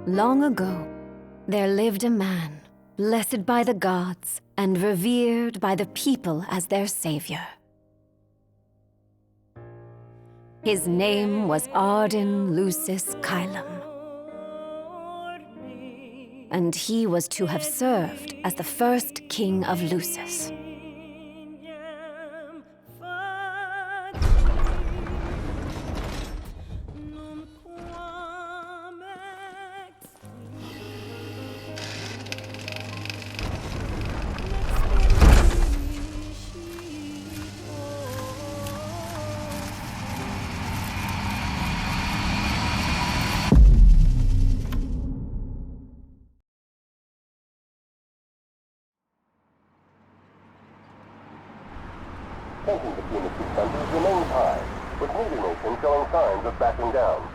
Long ago, there lived a man, blessed by the gods and revered by the people as their savior. His name was Arden Lucis Kylum, and he was to have served as the first king of Lucis. Tension between the two countries remains high, with neither nation showing signs of backing down.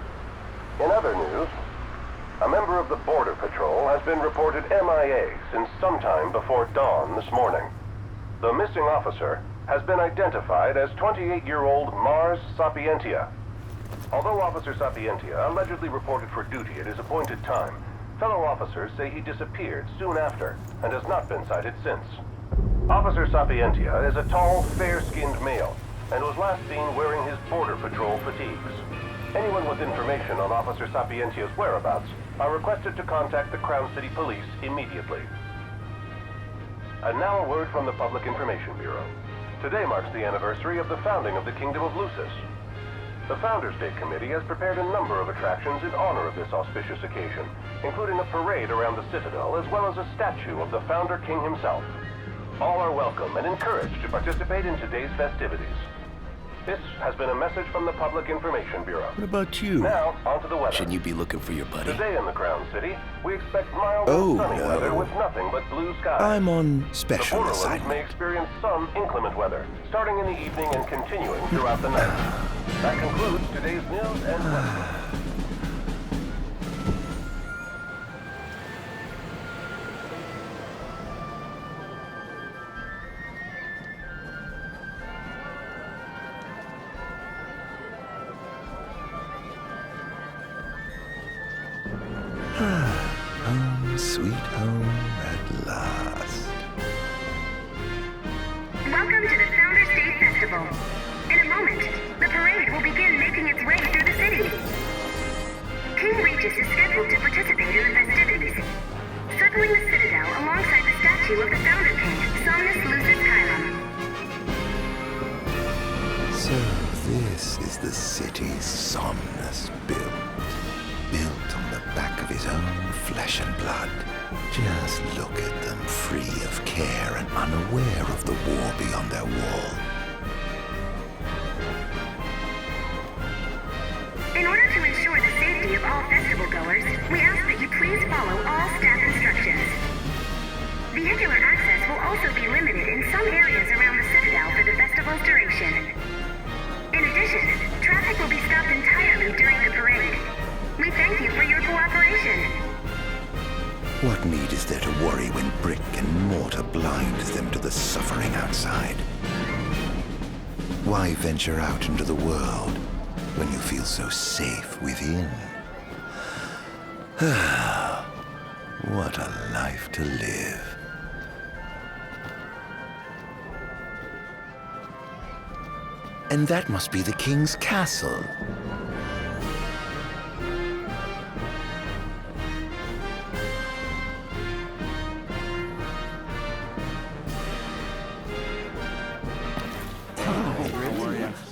In other news, a member of the Border Patrol has been reported MIA since sometime before dawn this morning. The missing officer has been identified as 28-year-old Mars Sapientia. Although Officer Sapientia allegedly reported for duty at his appointed time, fellow officers say he disappeared soon after and has not been sighted since. Officer Sapientia is a tall, fair-skinned male and was last seen wearing his Border Patrol fatigues. Anyone with information on Officer Sapientia's whereabouts are requested to contact the Crown City Police immediately. And now a word from the Public Information Bureau. Today marks the anniversary of the founding of the Kingdom of Lucis. The Founders Day Committee has prepared a number of attractions in honor of this auspicious occasion, including a parade around the Citadel as well as a statue of the Founder King himself. All are welcome and encouraged to participate in today's festivities. This has been a message from the Public Information Bureau. What about you? Now, on to the weather. Shouldn't you be looking for your buddy? Today in the Crown City, we expect mild and sunny weather with nothing but blue skies. I'm on special The Borderlands assignment. may experience some inclement weather, starting in the evening and continuing throughout the night. That concludes today's news and weather. Home, sweet home at last. Welcome to the Founders Day Festival. In a moment, the parade will begin making its way through the city. King Regis is scheduled to participate in the festivities, circling the Citadel alongside the statue of the Founder King, Somnus Lucis Kylum. So this is the city Somnus built on the back of his own flesh and blood. Just look at them, free of care and unaware of the war beyond their wall. In order to ensure the safety of all festival goers, we ask that you please follow all staff instructions. Vehicular access will also be limited in some areas around the Citadel for the festival's duration. In addition, traffic will be stopped entirely during the parade. We thank you for your cooperation. What need is there to worry when brick and mortar blinds them to the suffering outside? Why venture out into the world when you feel so safe within? What a life to live. And that must be the king's castle.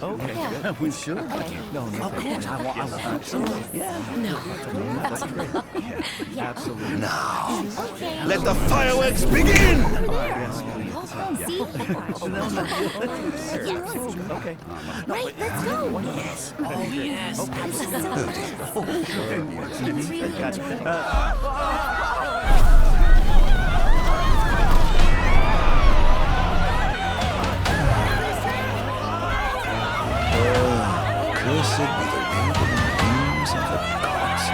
Okay. We should. Okay. No, of course. I want absolutely. Yeah. No. Absolutely. Now, let the fireworks begin! See? Okay. Right, let's go. Yes. Oh, yes. Cursed be the raven wings of the gods.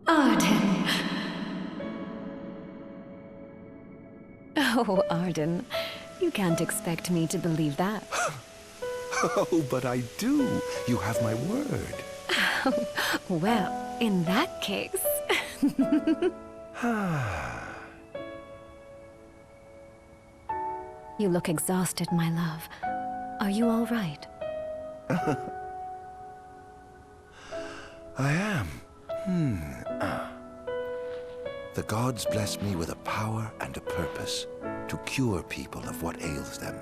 Arden. Oh, Arden. You can't expect me to believe that. Oh, but I do. You have my word. Well, in that case... You look exhausted, my love. Are you all right? I am. The gods blessed me with a power and a purpose to cure people of what ails them.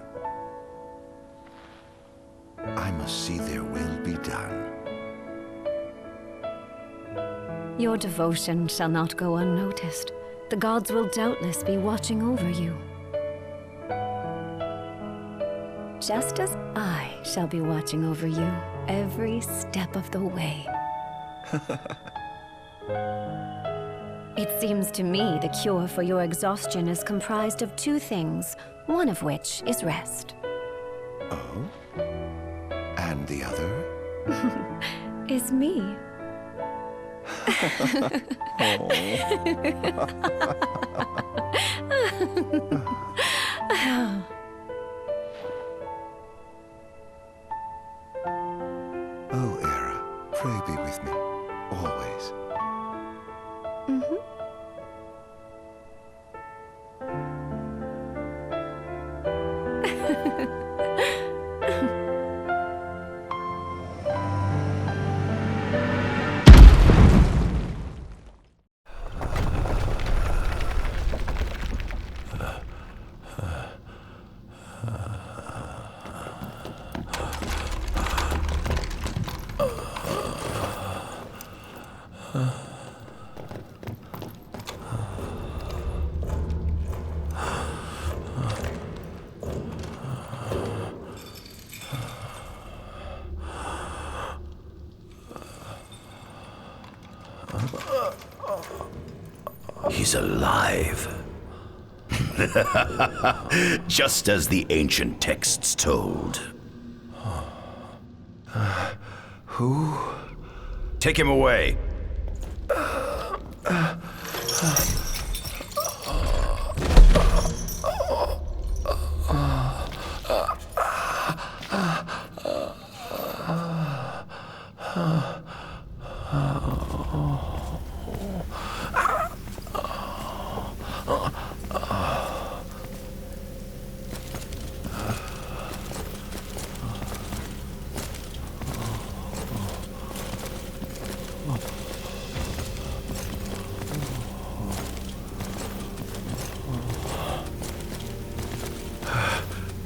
I must see their will be done. Your devotion shall not go unnoticed. The gods will doubtless be watching over you. Just as I shall be watching over you every step of the way. It seems to me the cure for your exhaustion is comprised of two things, one of which is rest. Oh? And the other? Is me. Oh, Era, pray be with me, always. He's alive. Just as the ancient texts told. Who? Take him away.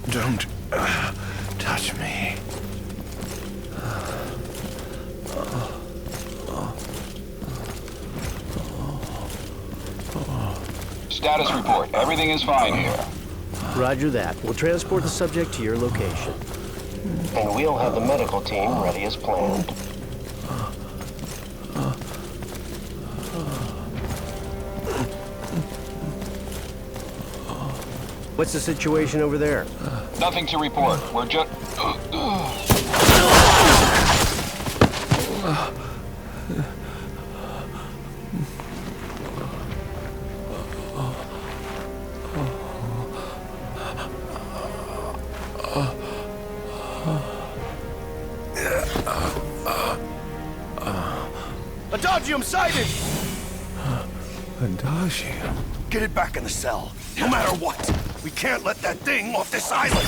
Don't touch me. Status report. Everything is fine here. Roger that. We'll transport the subject to your location. And we'll have the medical team ready as planned. What's the situation over there? Nothing to report. We're just... Adagium sighted! Adagium? Get it back in the cell, no matter what. We can't let that thing off this island.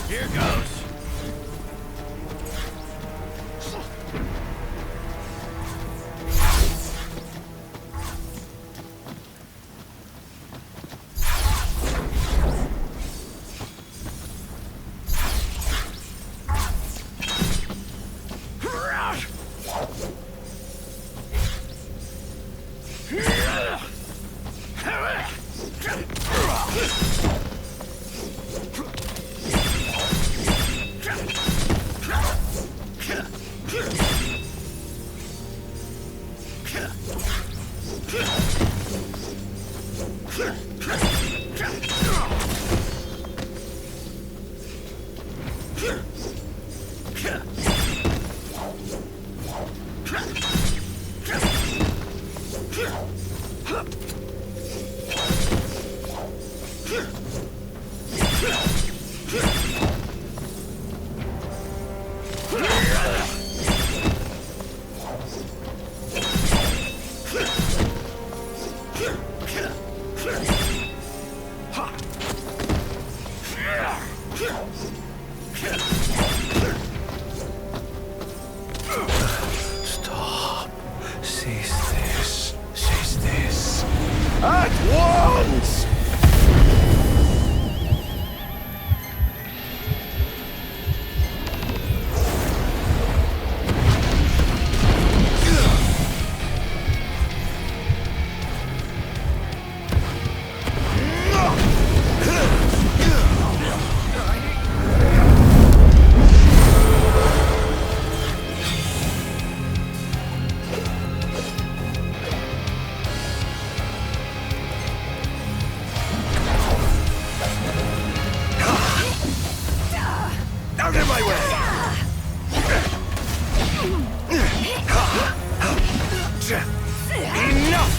Here goes. Stop. Cease this. Cease this. At once! Out of my way! Enough!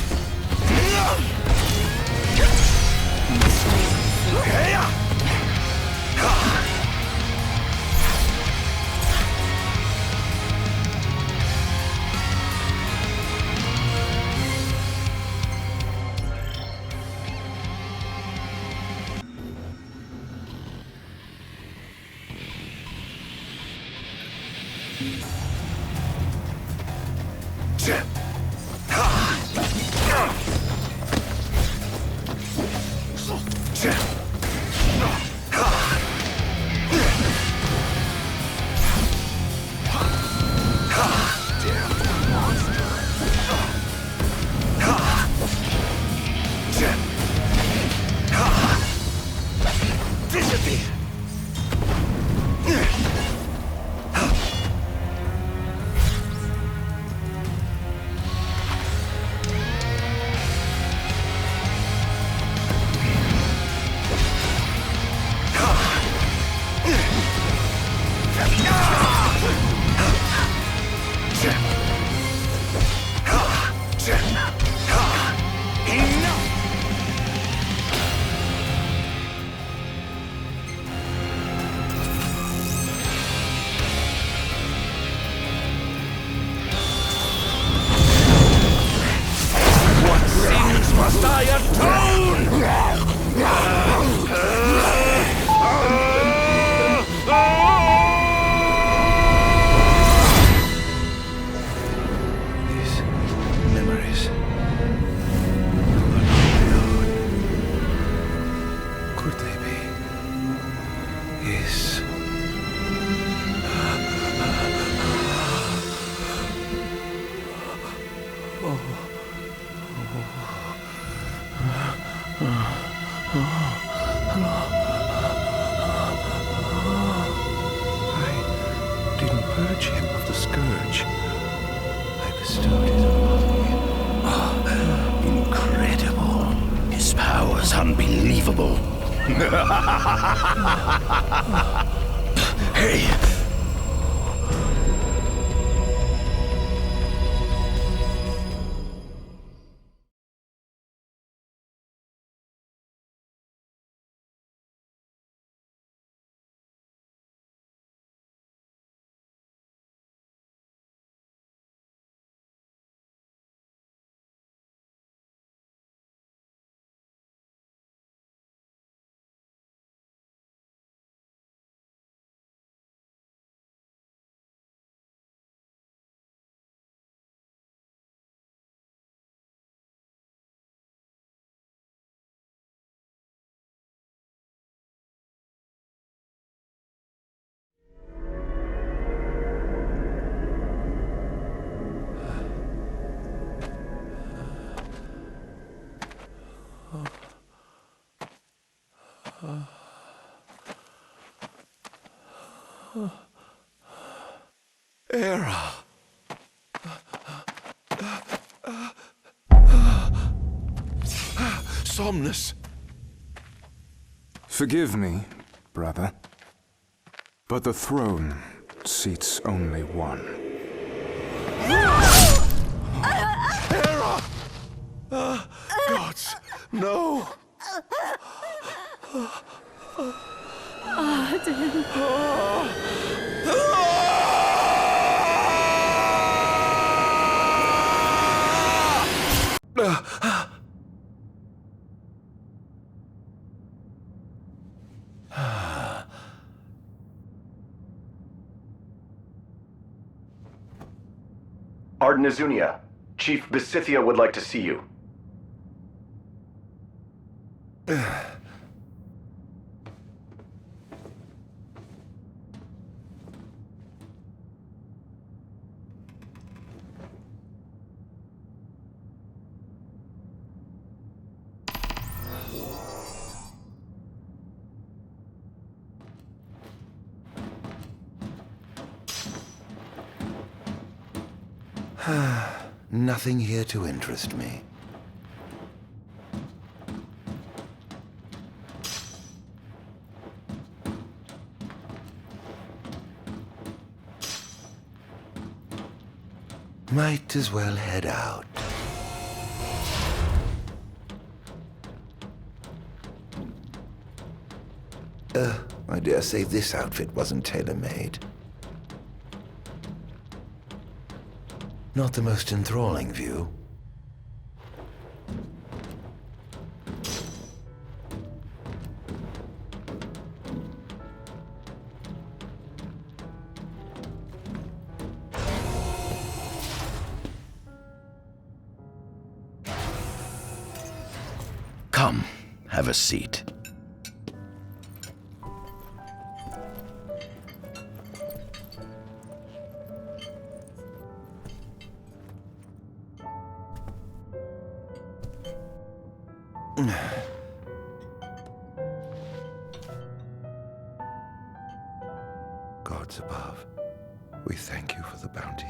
Must I atone? These memories are not my own. Could they be? Yes. I didn't purge him of the scourge. I bestowed it upon him. Incredible. His power's unbelievable. Hey! Era! Somnus! Forgive me, brother, but the throne seats only one. Era! Gods, no! Arden. Arden Azunia, Chief Besithia would like to see you. Nothing here to interest me. Might as well head out. I dare say this outfit wasn't tailor-made. Not the most enthralling view. Come, have a seat. Gods above, we thank you for the bounty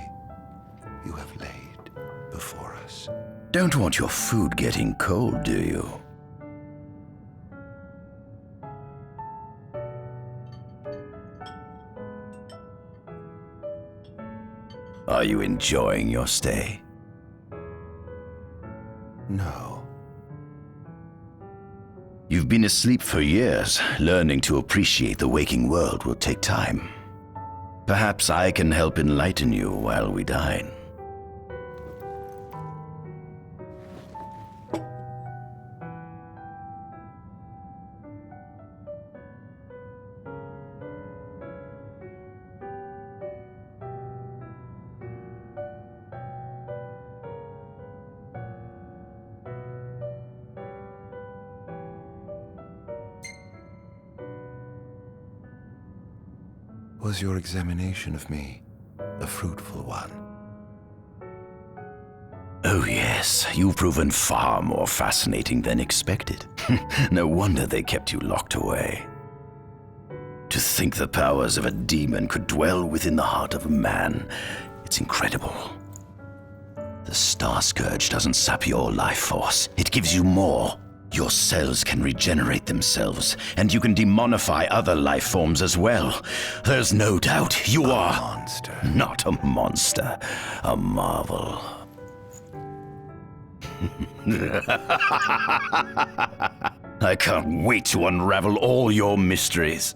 you have laid before us. Don't want your food getting cold, do you? Are you enjoying your stay? No. You've been asleep for years. Learning to appreciate the waking world will take time. Perhaps I can help enlighten you while we dine. Was your examination of me a fruitful one? Oh yes, you've proven far more fascinating than expected. No wonder they kept you locked away. To think the powers of a demon could dwell within the heart of a man, it's incredible. The Star Scourge doesn't sap your life force, it gives you more. Your cells can regenerate themselves, and you can demonify other life forms as well. There's no doubt you are... A monster. Not a monster, a marvel. I can't wait to unravel all your mysteries.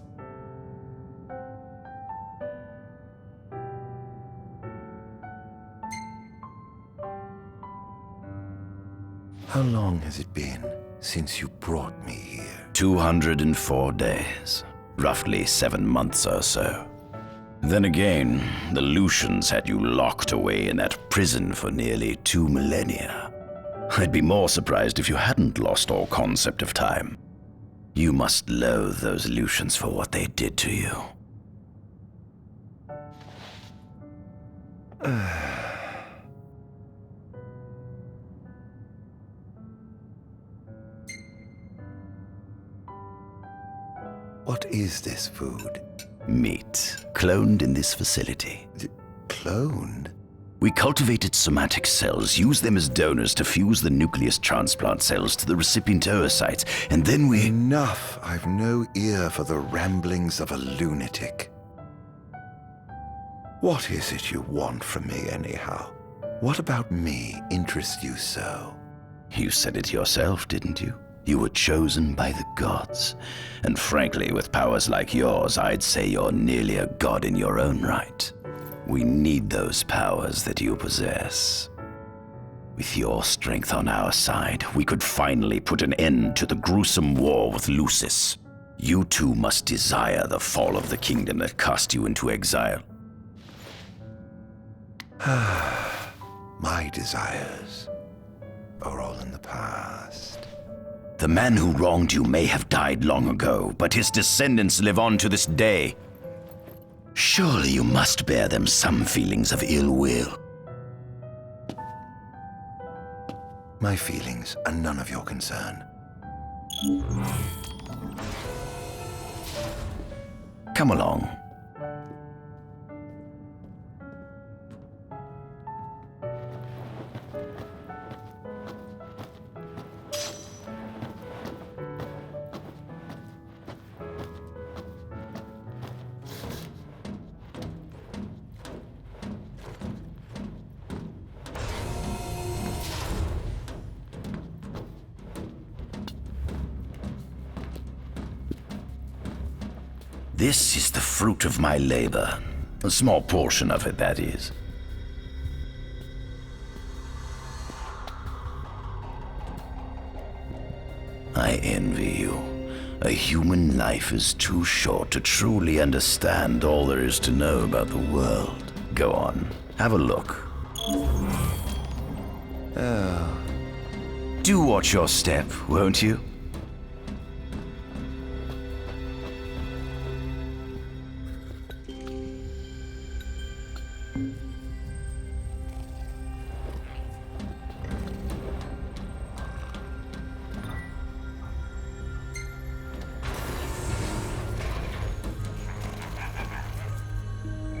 How long has it been since you brought me here? 204 days. Roughly 7 months or so. Then again, the Lucians had you locked away in that prison for nearly 2 millennia. I'd be more surprised if you hadn't lost all concept of time. You must loathe those Lucians for what they did to you. What is this food? Meat, cloned in this facility. Cloned? We cultivated somatic cells, used them as donors to fuse the nucleus transplant cells to the recipient oocytes, and then we... Enough! I've no ear for the ramblings of a lunatic. What is it you want from me, anyhow? What about me interests you so? You said it yourself, didn't you? You were chosen by the gods. And frankly, with powers like yours, I'd say you're nearly a god in your own right. We need those powers that you possess. With your strength on our side, we could finally put an end to the gruesome war with Lucis. You too must desire the fall of the kingdom that cast you into exile. My desires are all in the past. The man who wronged you may have died long ago, but his descendants live on to this day. Surely you must bear them some feelings of ill will. My feelings are none of your concern. Come along. This is the fruit of my labor. A small portion of it, that is. I envy you. A human life is too short to truly understand all there is to know about the world. Go on, have a look. Oh. Do watch your step, won't you?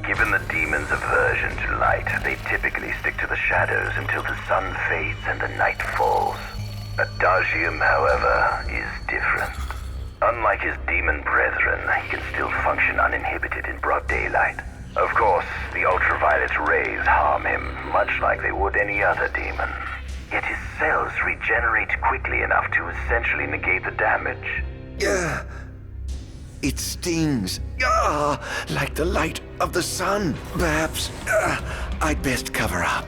Given the demon's aversion to light, they typically stick to the shadows until the sun fades and the night falls. Adagium, however, is different. Unlike his demon brethren, he can still function uninhibited in broad daylight. Of course, the ultraviolet rays harm him, much like they would any other demon. Yet his cells regenerate quickly enough to essentially negate the damage. It stings, like the light of the sun. Perhaps I'd best cover up.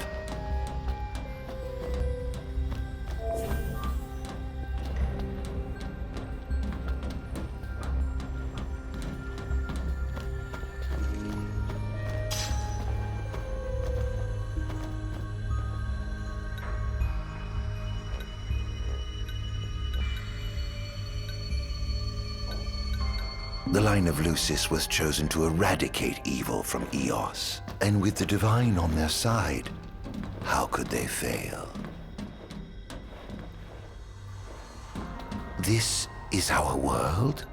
The line of Lucis was chosen to eradicate evil from Eos, and with the divine on their side, how could they fail? This is our world?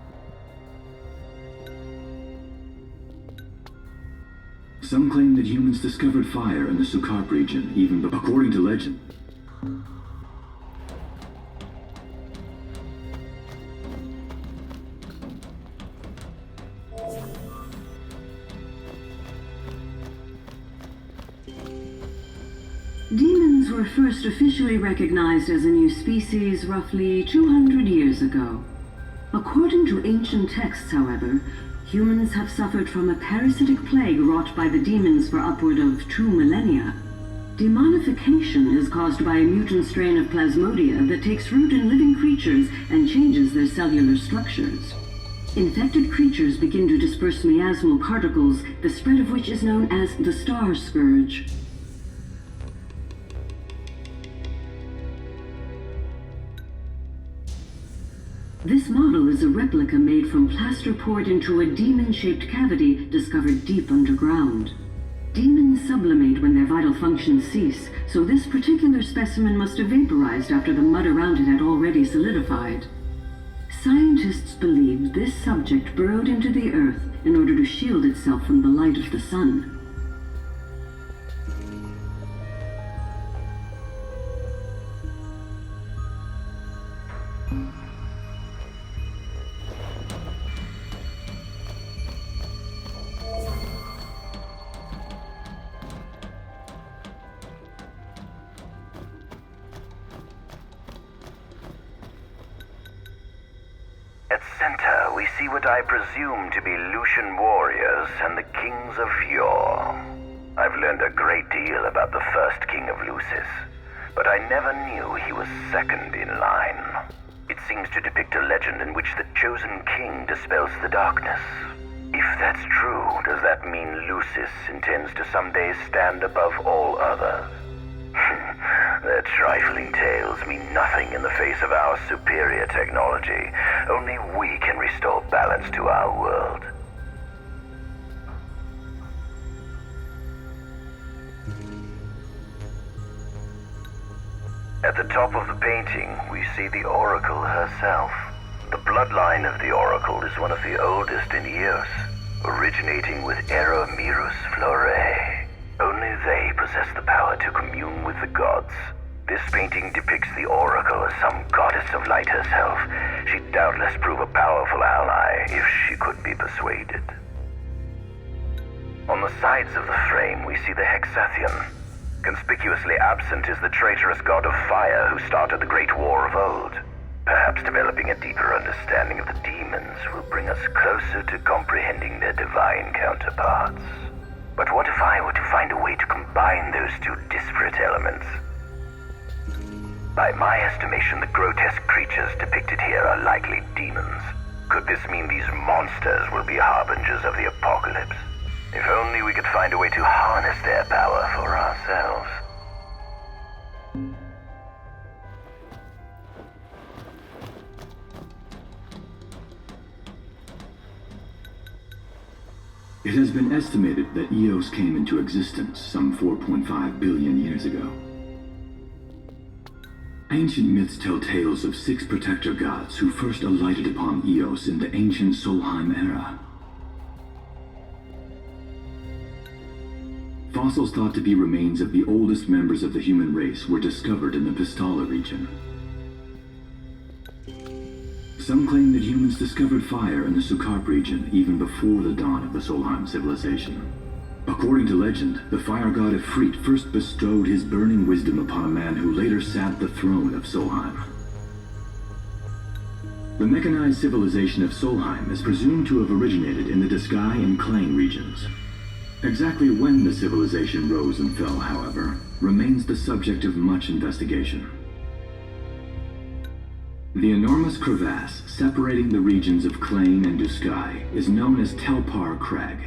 Some claim that humans discovered fire in the Sukarp region, even according to legend. Demons were first officially recognized as a new species roughly 200 years ago. According to ancient texts, however, humans have suffered from a parasitic plague wrought by the demons for upward of 2 millennia. Demonification is caused by a mutant strain of plasmodia that takes root in living creatures and changes their cellular structures. Infected creatures begin to disperse miasmal particles, the spread of which is known as the Star Scourge. This model is a replica made from plaster poured into a demon-shaped cavity discovered deep underground. Demons sublimate when their vital functions cease, so this particular specimen must have vaporized after the mud around it had already solidified. Scientists believe this subject burrowed into the earth in order to shield itself from the light of the sun. center, we see what I presume to be Lucian warriors and the kings of yore. I've learned a great deal about the first king of Lucis, but I never knew he was second in line. It seems to depict a legend in which the chosen king dispels the darkness. If that's true, does that mean Lucis intends to someday stand above all others? Their trifling tales mean nothing in the face of our superior technology. Only we can restore balance to our world. At the top of the painting, we see the Oracle herself. The bloodline of the Oracle is one of the oldest in Eos, originating with Eromirus Flore. Only they possess the power to commune with the gods. This painting depicts the Oracle as some goddess of light herself. She'd doubtless prove a powerful ally if she could be persuaded. On the sides of the frame, we see the Hexathian. Conspicuously absent is the traitorous god of fire who started the Great War of old. Perhaps developing a deeper understanding of the demons will bring us closer to comprehending their divine counterparts. But what if I were to find a way to combine those two disparate elements? By my estimation, the grotesque creatures depicted here are likely demons. Could this mean these monsters will be harbingers of the apocalypse? If only we could find a way to harness their power for ourselves. It has been estimated that Eos came into existence some 4.5 billion years ago. Ancient myths tell tales of 6 protector gods who first alighted upon Eos in the ancient Solheim era. Fossils thought to be remains of the oldest members of the human race were discovered in the Pistala region. Some claim that humans discovered fire in the Sukarp region even before the dawn of the Solheim civilization. According to legend, the fire god Ifrit first bestowed his burning wisdom upon a man who later sat the throne of Solheim. The mechanized civilization of Solheim is presumed to have originated in the Diskai and Klang regions. Exactly when the civilization rose and fell, however, remains the subject of much investigation. The enormous crevasse separating the regions of Klang and Diskai is known as Telpar Crag.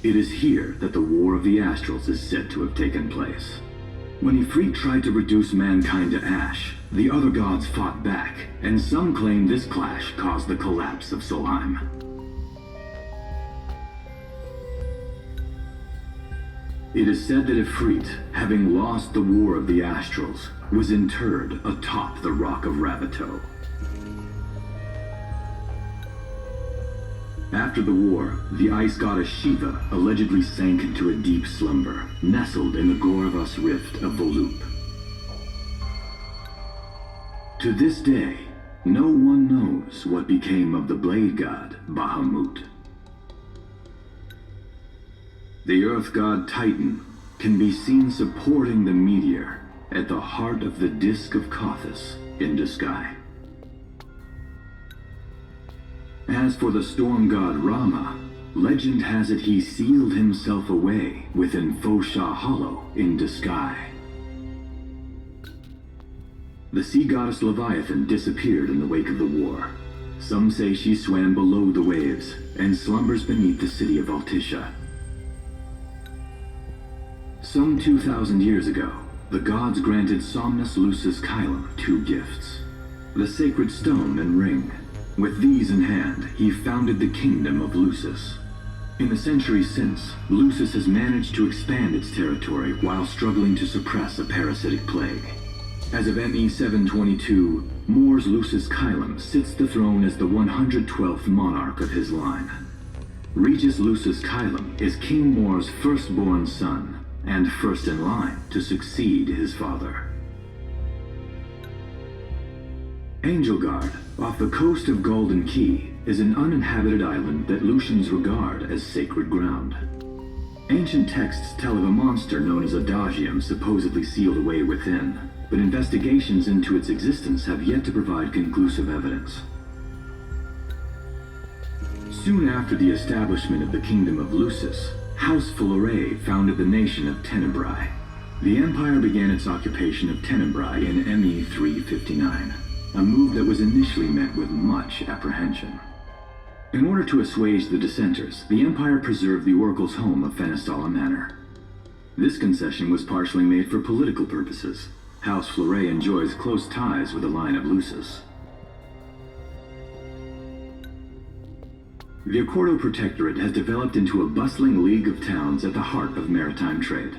It is here that the War of the Astrals is said to have taken place. When Ifrit tried to reduce mankind to ash, the other gods fought back, and some claim this clash caused the collapse of Solheim. It is said that Ifrit, having lost the War of the Astrals, was interred atop the Rock of Ravito. After the war, the ice goddess Shiva allegedly sank into a deep slumber, nestled in the Goravas Rift of Volúp. To this day, no one knows what became of the blade god Bahamut. The earth god Titan can be seen supporting the meteor at the heart of the disk of Kothis in Diskai. As for the storm god Rama, legend has it he sealed himself away within Fosha Hollow in Diskai. The sea goddess Leviathan disappeared in the wake of the war. Some say she swam below the waves and slumbers beneath the city of Altisha. Some 2,000 years ago, the gods granted Somnus Lucis Kylum 2 gifts: the sacred stone and ring. With these in hand, he founded the kingdom of Lucis. In the centuries since, Lucis has managed to expand its territory while struggling to suppress a parasitic plague. As of ME 722, Mor's Lucis Kylum sits the throne as the 112th monarch of his line. Regis Lucis Kylum is King Mor's firstborn son, and first in line to succeed his father. Angelgard, off the coast of Golden Key, is an uninhabited island that Lucians regard as sacred ground. Ancient texts tell of a monster known as Adagium supposedly sealed away within, but investigations into its existence have yet to provide conclusive evidence. Soon after the establishment of the Kingdom of Lucis, House Fulleré founded the nation of Tenebrae. The Empire began its occupation of Tenebrae in ME 359, a move that was initially met with much apprehension. In order to assuage the dissenters, the Empire preserved the Oracle's home of Fenestala Manor. This concession was partially made for political purposes. House Fulleré enjoys close ties with the line of Lucis. The Accordo Protectorate has developed into a bustling league of towns at the heart of maritime trade.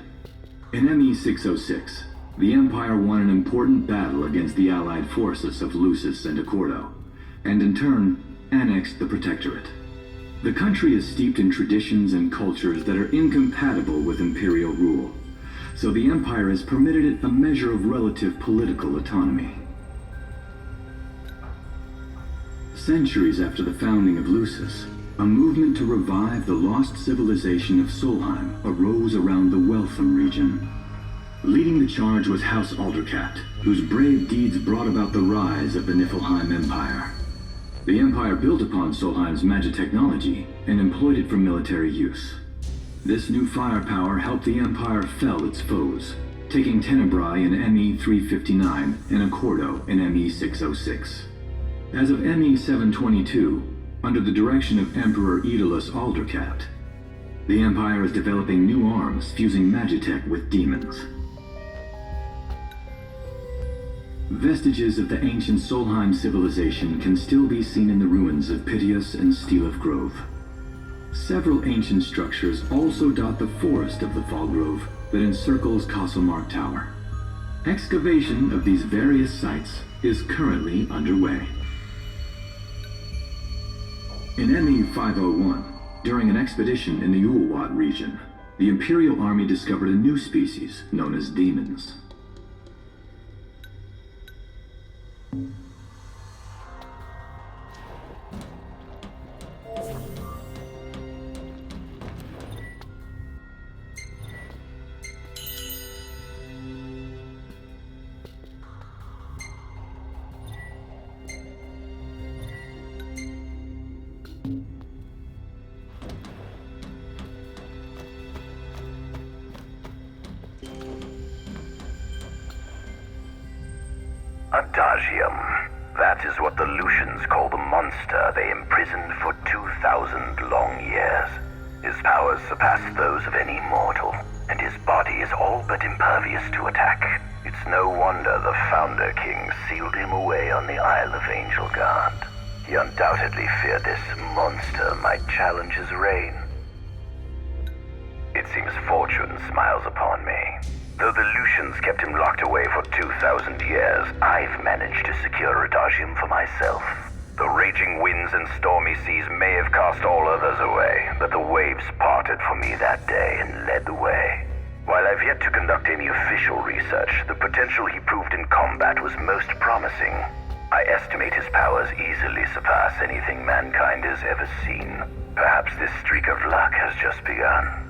In ME-606, the Empire won an important battle against the allied forces of Lucis and Accordo, and in turn, annexed the Protectorate. The country is steeped in traditions and cultures that are incompatible with imperial rule, so the Empire has permitted it a measure of relative political autonomy. Centuries after the founding of Lucis, a movement to revive the lost civilization of Solheim arose around the Weltham region. Leading the charge was House Aldercat, whose brave deeds brought about the rise of the Niflheim Empire. The Empire built upon Solheim's magic technology and employed it for military use. This new firepower helped the Empire fell its foes, taking Tenebrae in ME 359 and Accordo in ME 606. As of ME 722, under the direction of Emperor Aedalus Aldercat, the Empire is developing new arms fusing magitech with demons. Vestiges of the ancient Solheim civilization can still be seen in the ruins of Piteous and Steeleth Grove. Several ancient structures also dot the forest of the Fall Grove that encircles Castlemark Tower. Excavation of these various sites is currently underway. In ME 501, during an expedition in the Ulwat region, the Imperial Army discovered a new species known as demons. Adagium. That is what the Lucians call the monster they imprisoned for 2,000 long years. His powers surpass those of any mortal, and his body is all but impervious to attack. It's no wonder the Founder King sealed him away on the Isle of Angel Guard. He undoubtedly feared this monster might challenge his reign. It seems fortune smiles upon me. Though the Lucians kept him locked away for 2,000 years, I've managed to secure Adagium for myself. The raging winds and stormy seas may have cast all others away, but the waves parted for me that day and led the way. While I've yet to conduct any official research, the potential he proved in combat was most promising. I estimate his powers easily surpass anything mankind has ever seen. Perhaps this streak of luck has just begun.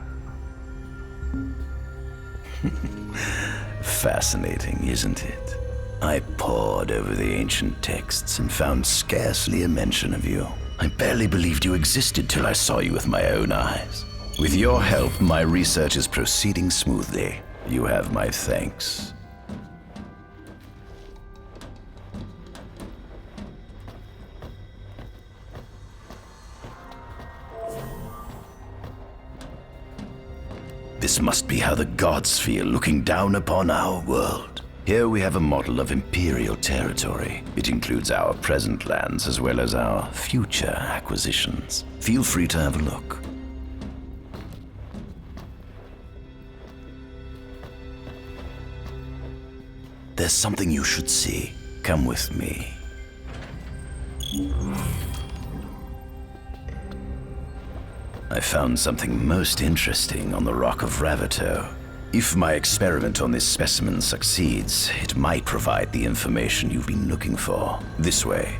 Fascinating, isn't it? I pored over the ancient texts and found scarcely a mention of you. I barely believed you existed till I saw you with my own eyes. With your help, my research is proceeding smoothly. You have my thanks. This must be how the gods feel looking down upon our world. Here we have a model of imperial territory. It includes our present lands as well as our future acquisitions. Feel free to have a look. There's something you should see. Come with me. I found something most interesting on the Rock of Ravito. If my experiment on this specimen succeeds, it might provide the information you've been looking for. This way.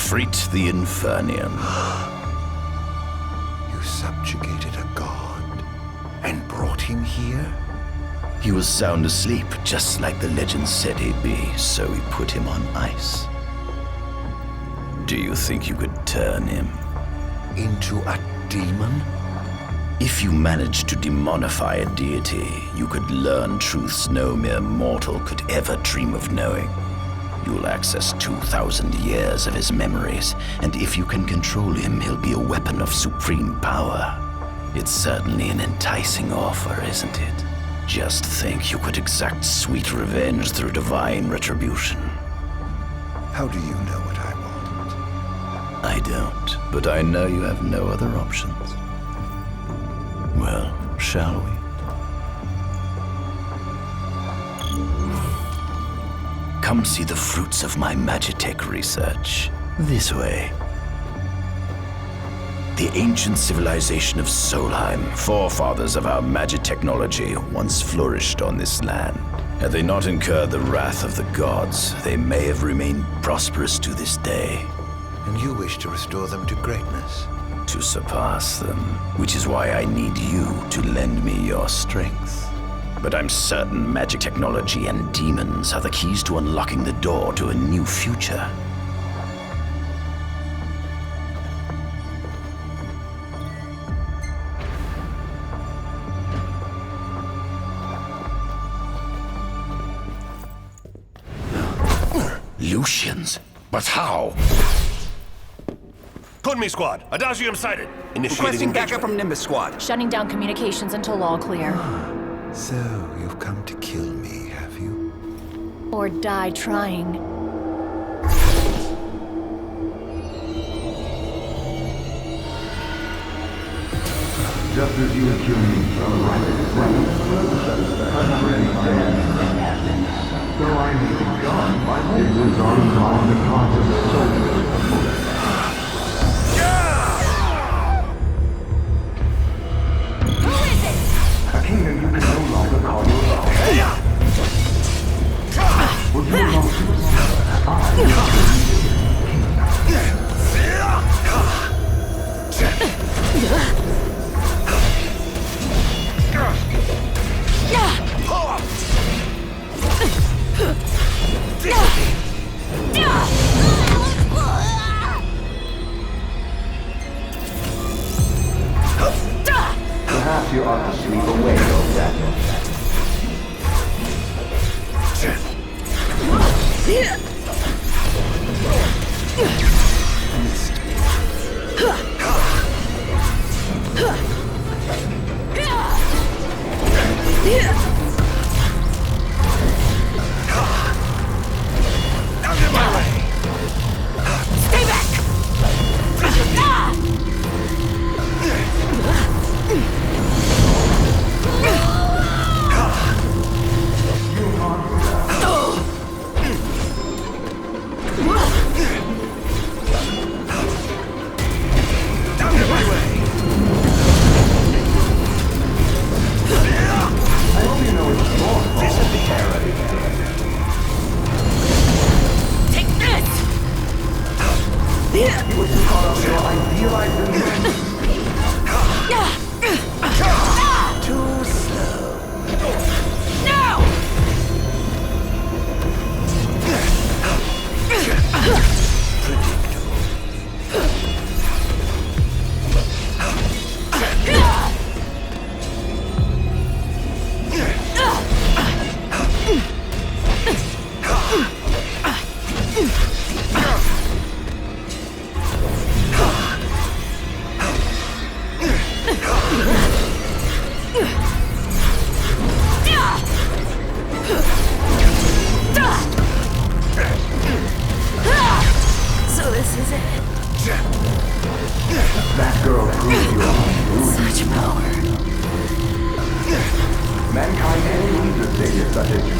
Ifrit the Infernian. You subjugated a god and brought him here? He was sound asleep, just like the legend said he'd be, so we put him on ice. Do you think you could turn him into a demon? If you managed to demonify a deity, you could learn truths no mere mortal could ever dream of knowing. You'll access 2,000 years of his memories, and if you can control him, he'll be a weapon of supreme power. It's certainly an enticing offer, isn't it? Just think you could exact sweet revenge through divine retribution. How do you know what I want? I don't, but I know you have no other options. Well, shall we? Come see the fruits of my Magitech research. This way. The ancient civilization of Solheim, forefathers of our magic technology, once flourished on this land. Had they not incurred the wrath of the gods, they may have remained prosperous to this day. And you wish to restore them to greatness? To surpass them, which is why I need you to lend me your strength. But I'm certain magic technology and demons are the keys to unlocking the door to a new future. Lucians? But how? Kunmi Squad, Adagium sighted. Requesting backup from Nimbus Squad. Shutting down communications until all clear. So, you've come to kill me, have you? Or die trying. Just as you accused me of the right so I may be gone, my hope is on the cause of the soldiers. A kingdom you can no longer call your own. Would you not Perhaps you ought to sleep away, old Daniel. Stay back! Too slow. No! So this is it. That girl proved you wrong. Such power. Mankind only needs a savior such as you.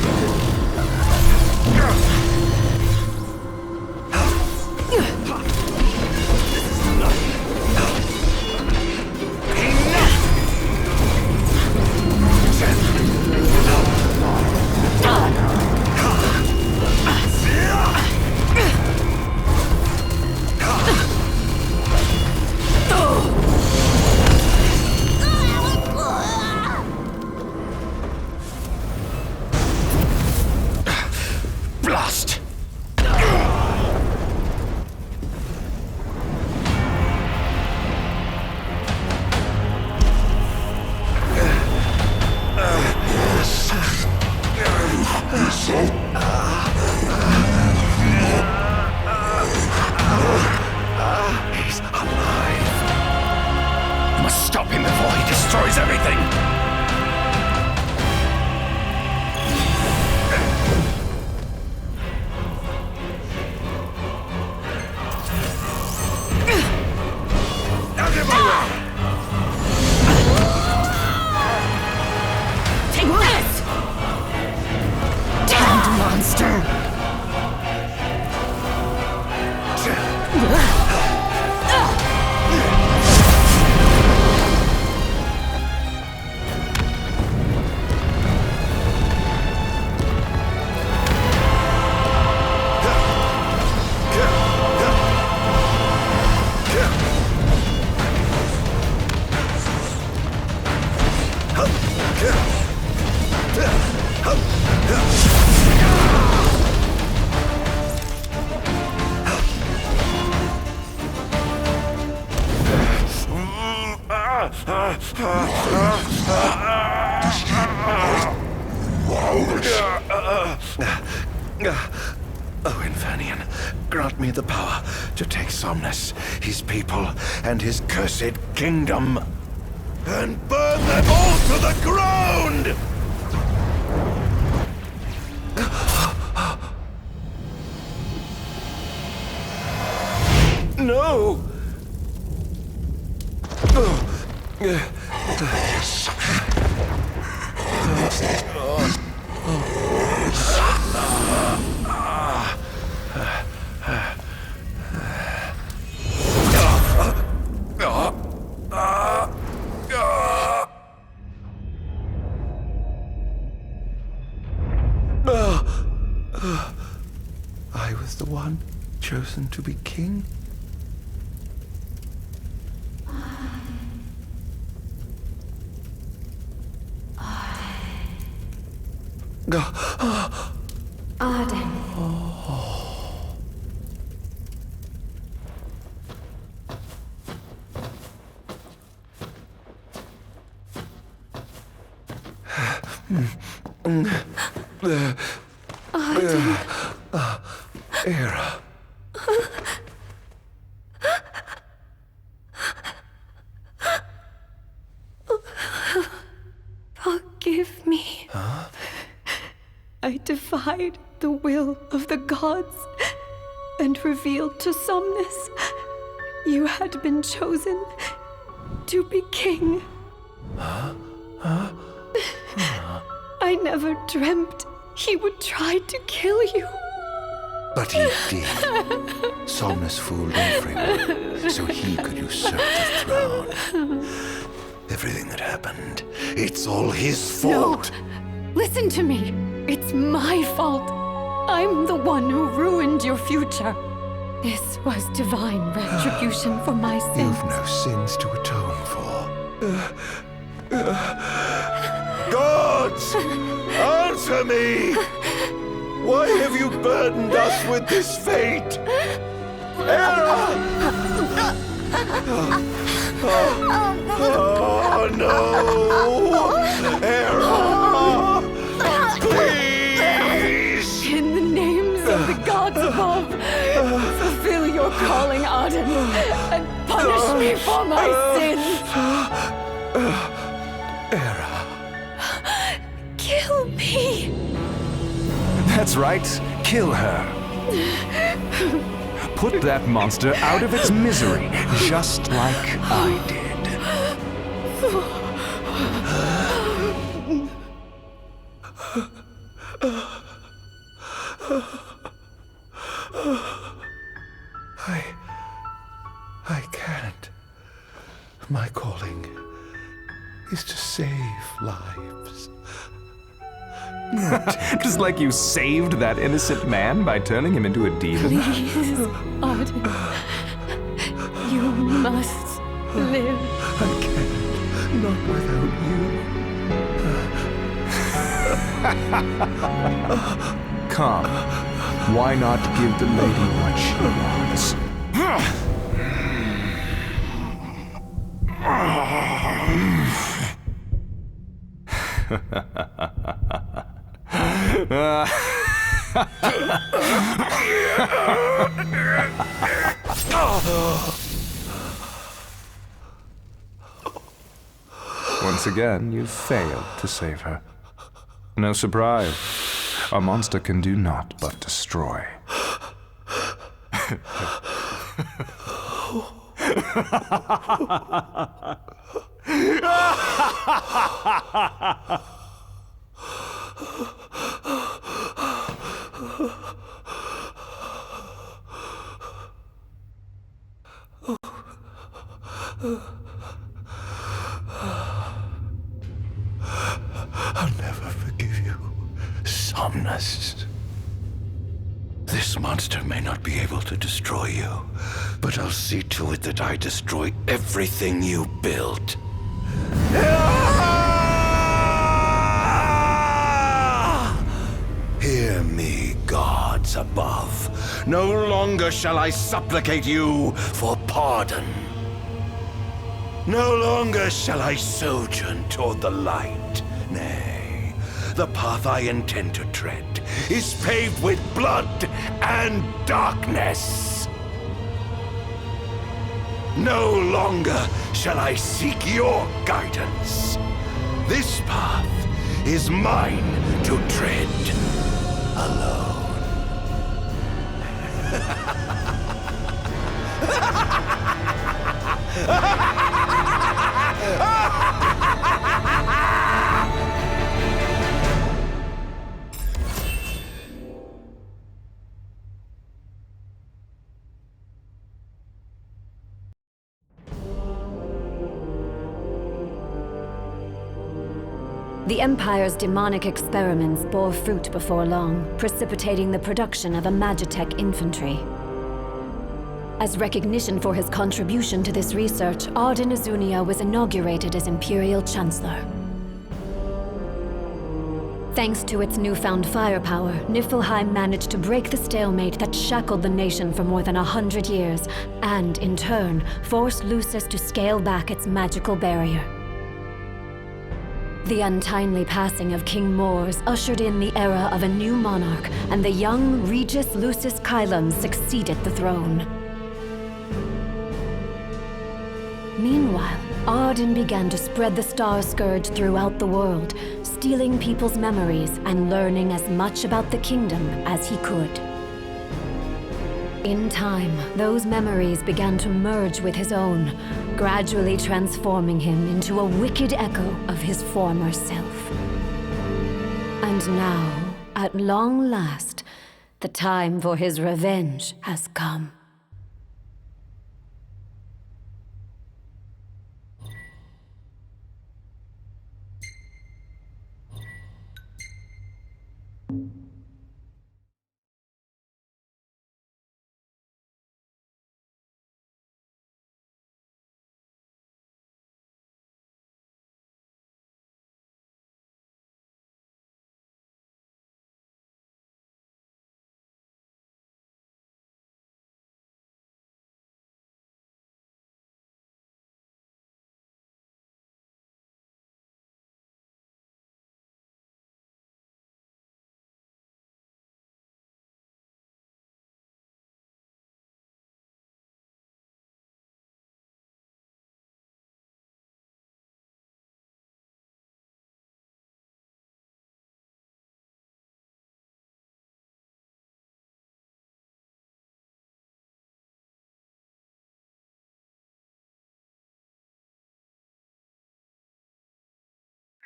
destroys everything! Out of my way! Take this! Damned monster! Oh, Infernian, grant me the power to take Somnus, his people, and his cursed kingdom, And burn them all to the ground! No! I was the one chosen to be king? Arden. Era. Forgive me. Huh? I defied the will of the gods and revealed to Somnus you had been chosen to be king. Huh? I never dreamt he would try to kill you. But he did. Somnus fooled everyone so he could usurp the throne. Everything that happened, it's all his fault. No! Listen to me. It's my fault. I'm the one who ruined your future. This was divine retribution for my sins. You've no sins to atone for. Gods! Answer me! Why have you burdened us with this fate? Hera! Oh no! Hera! Please! In the names of the gods above, fulfill your calling, Arden, and punish me for my sins. Hera. Kill me. That's right. Kill her. Put that monster out of its misery, just like I did. I can't. My calling is to save lives. Just like you saved that innocent man by turning him into a demon. Please, Arden. You must live. I can't. Not without you. Come. Why not give the lady what she wants? once again, you've failed to save her. No surprise. A monster can do naught but destroy. I'll never forgive you, Somnus. This monster may not be able to destroy you, but I'll see to it that I destroy everything you built. Hear me, gods above. No longer shall I supplicate you for pardon. No longer shall I sojourn toward the light. Nay, the path I intend to tread is paved with blood and darkness. No longer shall I seek your guidance. This path is mine to tread alone. The Empire's demonic experiments bore fruit before long, precipitating the production of a Magitech infantry. As recognition for his contribution to this research, Arden Azunia was inaugurated as Imperial Chancellor. Thanks to its newfound firepower, Niflheim managed to break the stalemate that shackled the nation for more than 100 years, and, in turn, forced Lucis to scale back its magical barrier. The untimely passing of King Mors ushered in the era of a new monarch, and the young Regis Lucis Kylum succeeded the throne. Meanwhile, Arden began to spread the Star Scourge throughout the world, stealing people's memories and learning as much about the kingdom as he could. In time, those memories began to merge with his own, gradually transforming him into a wicked echo of his former self. And now, at long last, the time for his revenge has come.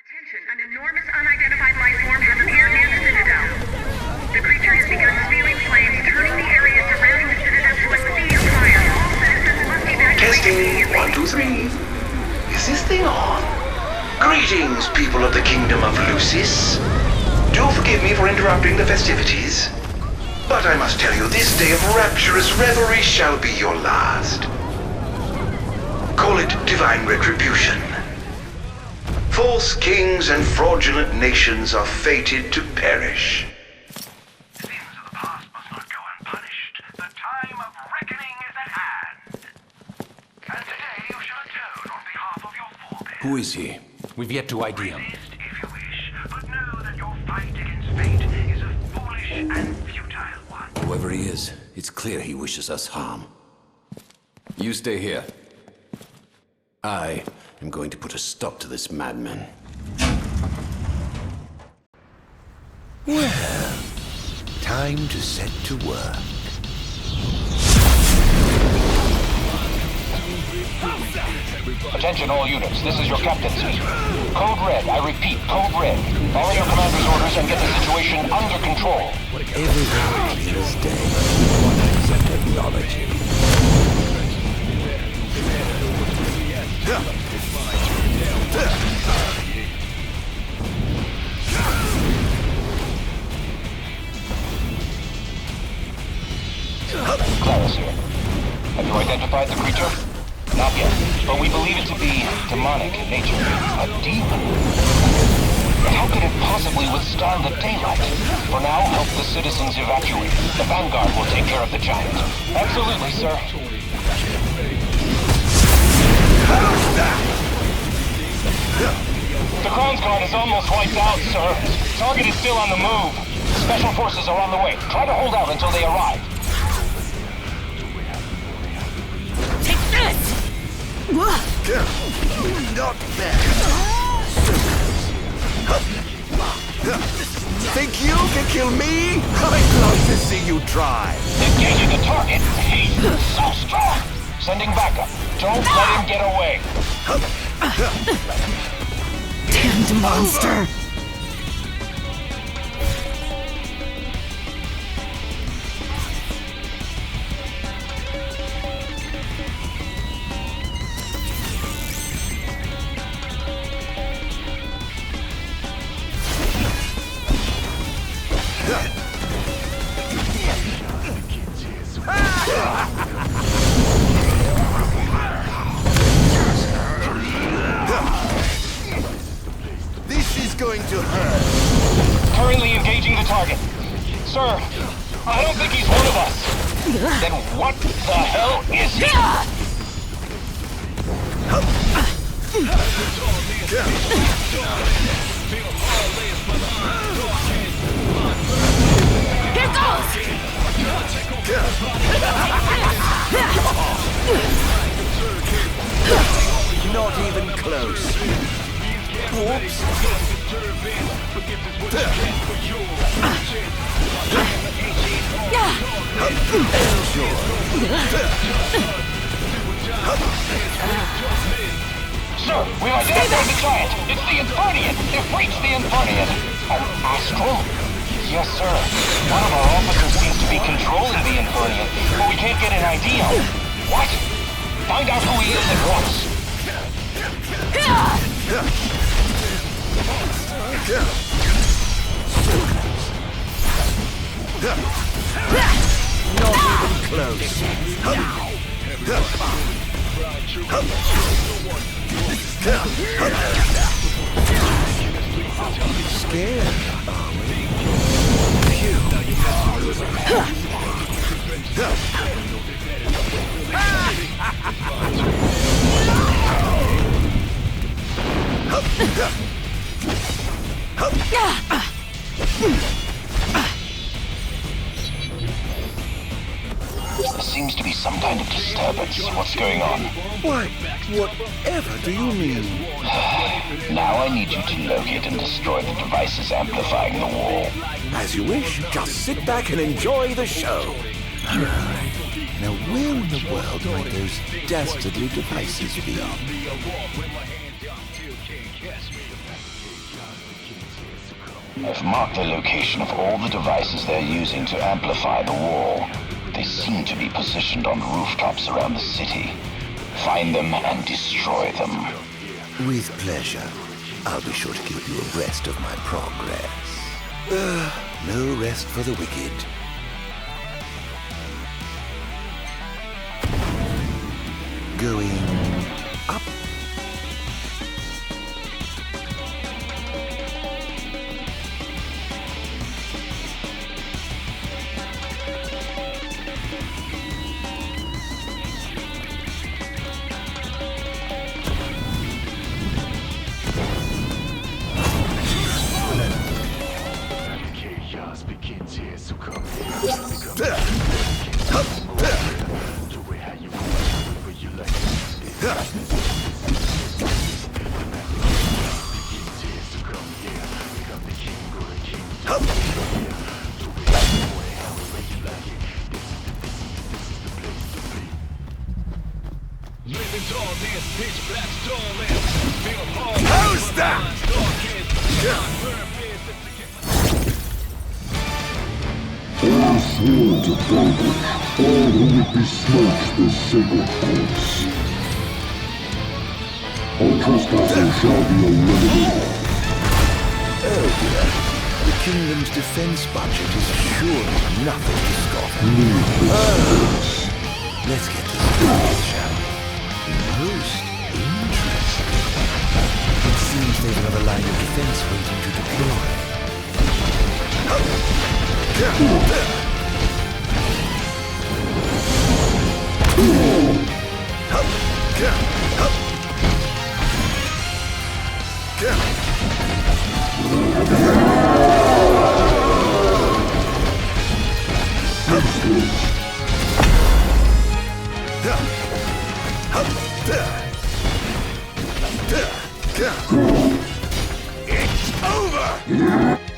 Attention, an enormous unidentified life form has appeared near the Citadel. The creature has begun spewing flames, turning the area surrounding the Citadel to a sea of fire. All citizens must evacuate immediately. Testing, 1, 2, 3. Is this thing on? Greetings, people of the Kingdom of Lucis. Do forgive me for interrupting the festivities, but I must tell you, this day of rapturous revelry shall be your last. Call it divine retribution. False kings and fraudulent nations are fated to perish. Sins of the past must not go unpunished. The time of reckoning is at hand. And today you shall atone on behalf of your forebears. Who is he? We've yet to ID him. Resist if you wish, but know that your fight against fate is a foolish and futile one. Whoever he is, it's clear he wishes us harm. You stay here. I I'm going to put a stop to this madman. Well, time to set to work. Attention all units, this is your captaincy. Code Red, I repeat, Code Red. Follow your commander's orders and get the situation under control. Everything clear as day. What is technology? Claris here. Have you identified the creature? Not yet, but we believe it to be demonic in nature. A demon. But how could it possibly withstand the daylight? For now, help the citizens evacuate. The Vanguard will take care of the giant. Absolutely, sir. The Crown's Guard is almost wiped out, sir. Target is still on the move. Special forces are on the way. Try to hold out until they arrive. Take this! Not bad. Think you can kill me? I'd love to see you try. Engaging the target. He's so strong. Sending backup. Don't let him get away. Damned monster! Going to hurt. Currently engaging the target. Sir, I don't think he's one of us. Then what the hell is he? Here goes! Not even close. Whoops. Sir, we've identified the giant. It's the Infernian. They've reached the Infernian. An astral? Yes, sir. One of our officers seems to be controlling the Infernian, but we can't get an ID on him. What? Find out who he is at once. Not even close. Scared, are we? There seems to be some kind of disturbance. What's going on? Why, whatever do you mean? Now I need you to locate and destroy the devices amplifying the wall. As you wish. Just sit back and enjoy the show. Now, where in the world might those dastardly devices be? I've marked the location of all the devices they're using to amplify the wall. They seem to be positioned on rooftops around the city. Find them and destroy them. With pleasure. I'll be sure to keep you abreast of my progress. No rest for the wicked. Going up. How's that? I swore to vanquish all who would besmirch the sacred pulse. All trespassers shall be eliminated. Oh dear. The kingdom's defense budget is surely nothing to scoff at. Let's get this started, shall we? Most interesting. It seems they've another line of defense waiting to deploy. It's over!